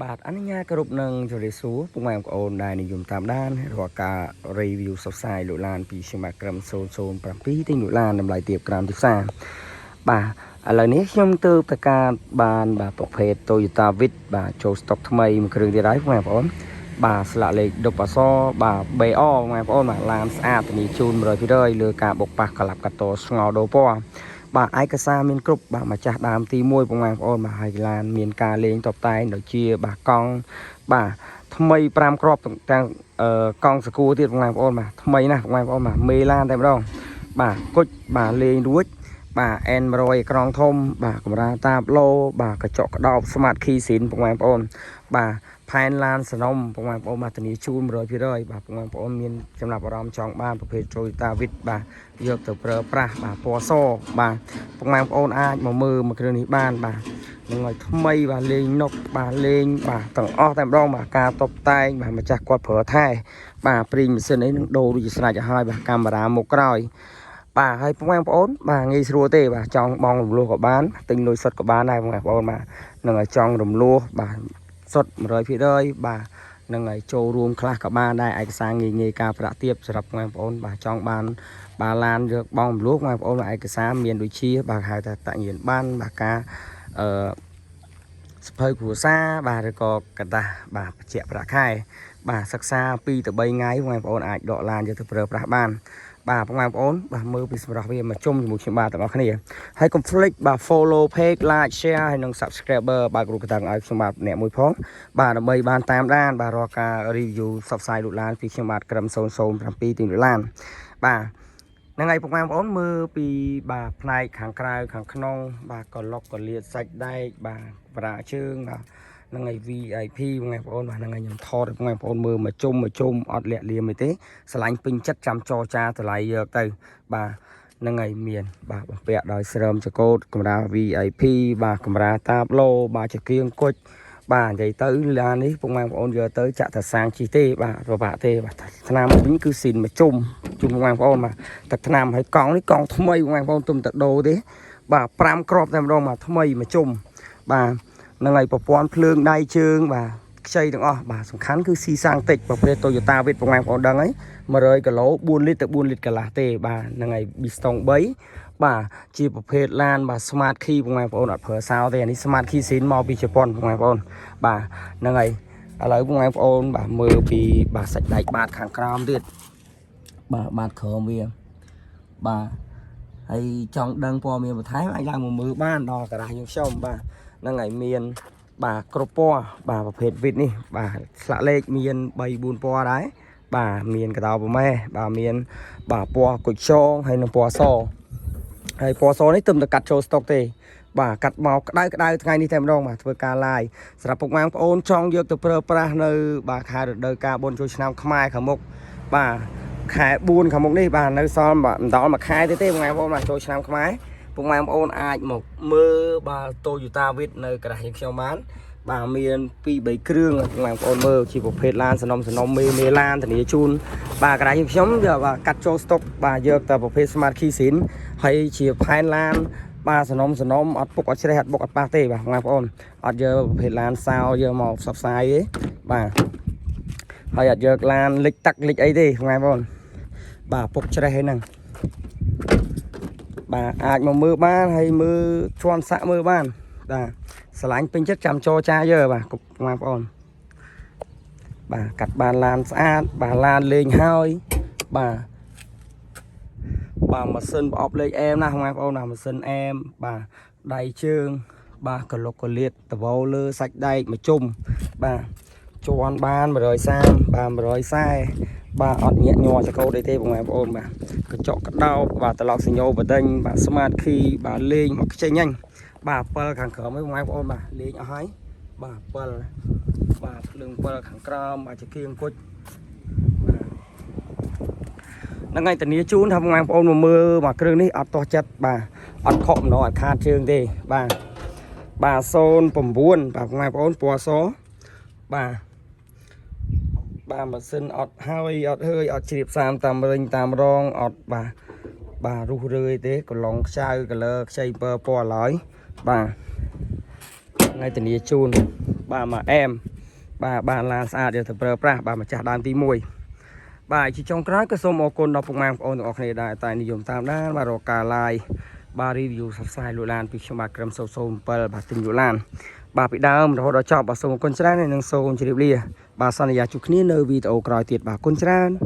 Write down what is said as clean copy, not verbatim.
បាទអនុញ្ញាតគ្រប់នឹងជម្រាបសួរពុកម៉ែបងប្អូនដែលនិយមតាមដានរាល់ការ review សុសសាយលោកឡានពីសៀមរាបក្រឹម007ទីលោកឡានតម្លៃទាបក្រោមទីផ្សារបាទឥឡូវនេះខ្ញុំទៅប្រកាសបានបាទប្រភេទ Toyota Vitz បាទចូលស្តុកថ្មីមួយគ្រឿងទៀតហើយពុកម៉ែបងប្អូនបាទស្លាកលេខ10អក្សរបាទ BO ពុកម៉ែបងប្អូនបាទឡានស្អាតធានាជូន 100% លើការបុកប៉ះកលាប់កាតោស្ងោដូរពណ៌បាទឯកសារមានគ្រប់បាទម្ចាស់ដើមទី1បងប្អូនបាទហើយឡានមានការលេងតបតែងដូចជាបាទកង់បាទថ្មី5គ្រាប់ទាំងកង់សកួរទៀតបងប្អូនបាទថ្មីណាស់បងប្អូនបាទមេឡានតែម្ដងបាទគុជបាទលេងរួចបាទ N100 អេក្រង់ធំបាទកម្រាលតាបឡូបាទកញ្ចក់ក្តោប Smart Key Scene បងប្អូនបាទផែនឡានសនំបងប្អូនបាទធានាជូន 100% បាទបងប្អូនមានចំណាប់អារម្មណ៍ចង់បានប្រភេទ Toyota Vitz បាទយកទៅប្រើប្រាស់បាទពណ៌សបាទបងប្អូនអាចមកមើលមួយគ្រឿងនេះបានបាទនឹងឲ្យថ្មីបាទលេងនុកបាទលេងបាទទាំងអស់តែម្ដងបាទការតុបតែងបាទម្ចាស់គាត់ប្រើថែបាទព្រីងម៉ាស៊ីននេះនឹងដូរដូចជាស្រេចឲ្យហើយបាទកាមេរ៉ាមុខក្រោយបាទហើយបងប្អូនបាទងាយស្រួលទេបាទចង់បងរំលោះក៏បានទិញលុយសុទ្ធក៏បានដែរបងប្អូនបាទនឹងឲ្យចង់រំលោះបាទសុទ្ធ 100% បាទនឹងឲ្យចូលរួមខ្លះក៏បានដែរឯកសារងាយការប្រាក់ទាបសម្រាប់បងប្អូនបាទចង់បានបាទឡានយកបងរំលោះបងប្អូនឯកសារមានដូចជាបាទហៅថាតញ្ញាណប័ណ្ណបាទការសភៅគ្រួសារបាទឬក៏កតាសបាទបញ្ជាក់ប្រាក់ខែបាទសិក្សា2ទៅ3ថ្ងៃបងប្អូនអាចដកឡានយកទៅប្រើប្រាស់បានបាទបងប្អូនបាទមើលពីសម្រាប់វាមកជុំជាមួយខ្ញុំបាទទាំងអស់គ្នាហើយកុំភ្លេចបាទ follow page like share ហើយនិង subscriber បាទគ្រូកតាំងឲ្យខ្ញុំបាទអ្នកមួយផងបាទដើម្បីបានតាមដានបាទរាល់ការ review សបផ្សាយលោកឡានពីខ្ញុំបាទក្រឹម007ទីលោកឡានបាទហ្នឹងហើយបងប្អូនមើលពីបាទផ្នែកខាងក្រៅខាងក្នុងបាទក៏លុកក៏លាតសាច់ដែកបាទប្រាជើងបាទហ្នឹងហើយ VIP បងប្អូនបាទហ្នឹងហើយខ្ញុំថតឲ្យបងប្អូនមើលមកជុំអត់លាក់លៀមទេឆ្លាញ់ពេញចិត្តចាំចរចាតម្លៃយកទៅបាទហ្នឹងហើយមានបាទបំពាក់ដោយស្រោមចកោតកម្រាល VIP បាទកម្រាលតាបឡូបាទចង្គៀងគុជបាទនិយាយទៅឡាននេះបងប្អូនយកទៅចាក់តែសាងជីទេបាទប្របាក់ទេបាទឆ្នាំវិញគឺស៊ីនមកជុំបងប្អូនបាទទឹកឆ្នាំហើយកង់នេះកង់ថ្មីបងប្អូនទុំទឹកដូរទេបាទ5គ្រាប់តែម្ដងបាទថ្មីមកជុំបាទហ្នឹងហើយប្រព័ន្ធភ្លើងដៃជើងបាទខ្ចីទាំងអស់បាទសំខាន់គឺស៊ីសាំងតិចប្រភេទ Toyota Vitz បងប្អូនដឹងហើយ100គីឡូ4លីត្រទៅ4លីត្រកន្លះទេបាទហ្នឹងហើយ Bistong 3បាទជាប្រភេទឡានបាទ Smart Key បងប្អូនអត់ប្រើសោទេអានេះ Smart Key Scene មកពីជប៉ុនបងប្អូនបាទហ្នឹងហើយឥឡូវបងប្អូនបាទមើលពីបាទសាច់ដែកបាតខាងក្រោមទៀតបាទបាតក្រោមវាបាទហើយចង់ដឹងព័ត៌មានបន្ថែមអាចឡើងមកមើលបានដល់ការ៉ាសខ្ញុំបាទហ្នឹងហើយមានបាទគ្រប់ពណ៌បាទប្រភេទ Vitz នេះបាទស្លាកលេខមាន3 4ពណ៌ដែរបាទមានកដោប្រម៉ែបាទមានបាទពណ៌គុជចងហើយនិងពណ៌សហើយពណ៌សនេះទឹមតែកាត់ចូលស្តុកទេបាទកាត់មកក្តៅថ្ងៃនេះតែម្ដងបាទធ្វើការ live សម្រាប់ពុកម៉ែបងប្អូនចង់យកទៅប្រើប្រាស់នៅបាទខែរដូវកាលបុណ្យចូលឆ្នាំខ្មែរខាងមុខបាទខែ4ខាងមុខនេះបាទនៅសល់បាទមិនដល់មួយខែទេបងប្អូនបាទចូលឆ្នាំខ្មែរពុកម៉ែបងប្អូនអាចមកមើលបាទ Toyota Vitz នៅក្រាស់ខ្ញុំបានបាទមាន2 3គ្រឿងបងប្អូនមើលជាប្រភេទឡានសនំមេឡានធានាជូនបាទក្រាស់ខ្ញុំយកបាទកាត់ចូលស្តុកបាទយកតែប្រភេទ Smart Key Scene ហើយជាផែនឡានបាទសនំអត់ពុកអត់ច្រេះអត់បុកអត់ប៉ះទេបាទបងប្អូនអត់យកប្រភេទឡានសោយកមកផ្សព្វផ្សាយទេបាទហើយអត់យកឡានលិចទឹកលិចអីទេបងប្អូនបាទពុកច្រេះហ្នឹងបាទអាចមកមើលបានហើយមើលជន់សាក់មើលបានបាទស្រឡាញ់ពេញចិត្តចាំចរចាយើបាទបងប្អូនបាទកាត់បានឡានស្អាតបាទឡានលេងហើយបាទម៉ាស៊ីនប្រអប់លេខអែមណាបងប្អូនណាម៉ាស៊ីនអែមបាទដៃជើងបាទកលុកកលៀតដបោលើសាច់ដែកមកជុំបាទជន់បាន130បាទ140បាទអត់ញាក់ញ័រចកោតទេបងប្អូនបាទកញ្ចក់កដោបបាទត្រឡប់សញ្ញោបដិញបាទ Smart Key បាទលេងមកខ្ចីញ៉ាញ់បាទ7ខាងក្រោមហ្នឹងបងប្អូនបាទលេងអស់ហើយបាទ7បាទភ្លើង7ខាងក្រោមបាទជាគៀងគុជហ្នឹងហើយធានាជូនថាបងប្អូនមកមើលមកគ្រឿងនេះអត់ទាស់ចិត្តបាទអត់ខកម្ដងអត់ខាតជើងទេបាទ09បាទបងប្អូនពណ៌សបាទម៉ាស៊ីនអត់ហើយអត់ហើយអត់ជ្រាបសាមតាមរិញតាមរងអត់បាទរុះរើយទេកន្លងខ្ចៅ color ខ្ចីពណ៌ឡើយបាទថ្ងៃធានាជូនបាទមកអែម bà là xa để tập pra bà mà chả đàn tí mùi bà chỉ trong cái số một con đọc mang ôn ở này đại tại niềm tam đá bà rò cà lai bà review sắp sai lụa lan vì bà cầm sâu sâu bà tình lụa lan bà bị đau rồi đó chọn bà số một con chán này nâng sâu chỉ điệp lia bà san nhà chụp kia nơi video còi tiệt bà con chán